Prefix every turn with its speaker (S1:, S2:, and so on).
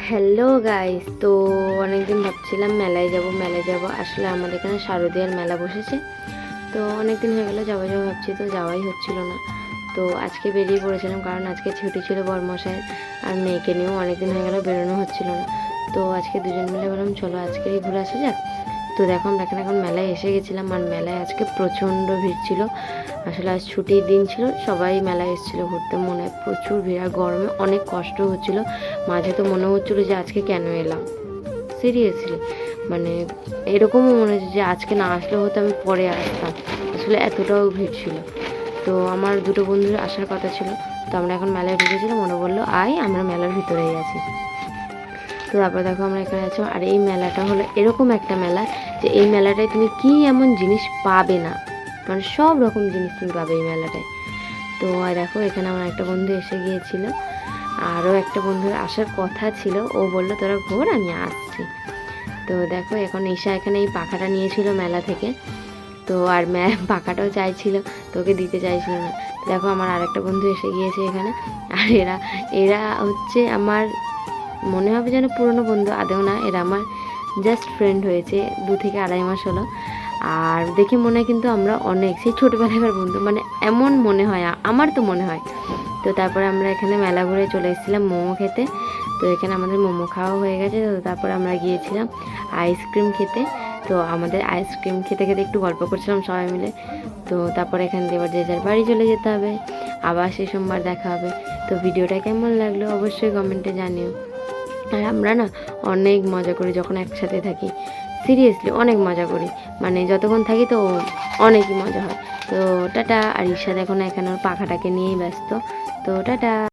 S1: Hello guys, তো অনেকদিন ভাবছিলাম মেলায় যাব। আসলে আমাদের এখানে শারদীয়ার মেলা বসেছে, তো অনেকদিন হয়ে গেলো যাবো ভাবছি, তো যাওয়াই হচ্ছিল না। তো আজকে বেরিয়ে পড়েছিলাম, কারণ আজকে ছুটি ছিল বরমশাইয়ের, আর মেয়েকে নিয়েও অনেকদিন হয়ে গেলো বেরোনো হচ্ছিল না। তো আজকে দুজন মিলে বললাম চলো আজকেই ঘুরে আসা যাক। তো দেখো আমরা এখন মেলায় এসে গেছিলাম, আর মেলায় আজকে প্রচণ্ড ভিড় ছিল। আসলে আজ ছুটির দিন ছিল, সবাই মেলায় এসেছিলো ঘুরতে, মনে হয় প্রচুর ভিড়, আর গরমে অনেক কষ্ট হচ্ছিল। মাঝে তো মনে হচ্ছিলো যে আজকে কেন এলাম, সিরিয়াসলি। মানে এরকমও মনে হচ্ছে যে আজকে না আসলে হয়তো আমি পরে আসতাম, আসলে এতটাও ভিড় ছিল। তো আমার দুটো বন্ধুর আসার কথা ছিল, তো আমরা এখন মেলায় ঢুকেছিলাম, মনে বললো আয় আমরা মেলার ভিতরেই আছি। তো তারপর দেখো আমরা এখানে আছি, আর এই মেলাটা হলো এরকম একটা মেলা যে এই মেলাটায় তুমি কি এমন জিনিস পাবে না, মানে সব রকম জিনিস তুমি পাবে এই মেলাটায়। তো দেখো এখানে আমার একটা বন্ধু এসে গিয়েছিল, আরও একটা বন্ধুর আসার কথা ছিল, ও বললো তোরা ঘোর আমি আসছি। তো দেখো এখন ঈশা এখানে এই পাখাটা নিয়েছিল মেলা থেকে, তো আর পাখাটাও চাইছিল, তোকে দিতে চাইছিল না। দেখো আমার আরেকটা বন্ধু এসে গিয়েছে এখানে, আর এরা এরা হচ্ছে আমার মনে হবে যেন পুরনো বন্ধু, আদেও না, এরা আমার জাস্ট ফ্রেন্ড হয়েছে 2 থেকে 2.5 মাস হলো। আর দেখে মনে হয় কিন্তু আমরা অনেক সেই ছোটোবেলাকার বন্ধু, মানে এমন মনে হয়, আমার তো মনে হয়। তো তারপরে আমরা এখানে মেলা ঘুরে চলে এসেছিলাম মোমো খেতে। তো এখানে আমাদের মোমো খাওয়া হয়ে গেছে, তো তারপরে আমরা গিয়েছিলাম আইসক্রিম খেতে। তো আমাদের আইসক্রিম খেতে খেতে একটু গল্প করছিলাম সবাই মিলে। তো তারপরে এখান থেকে এবার যে যার বাড়ি চলে যেতে হবে, আবার সেই সোমবার দেখা হবে। তো ভিডিওটা কেমন লাগলো অবশ্যই কমেন্টে জানিও। আর আমরা না অনেক মজা করি যখন একসাথে থাকি, সিরিয়াসলি অনেক মজা করি, মানে যতক্ষণ থাকি তো অনেকই মজা হয়। তো টাটা। আর ঈশা দেখো না এখানে ওর পাখাটাকে নিয়েই ব্যস্ত। তো টাটা।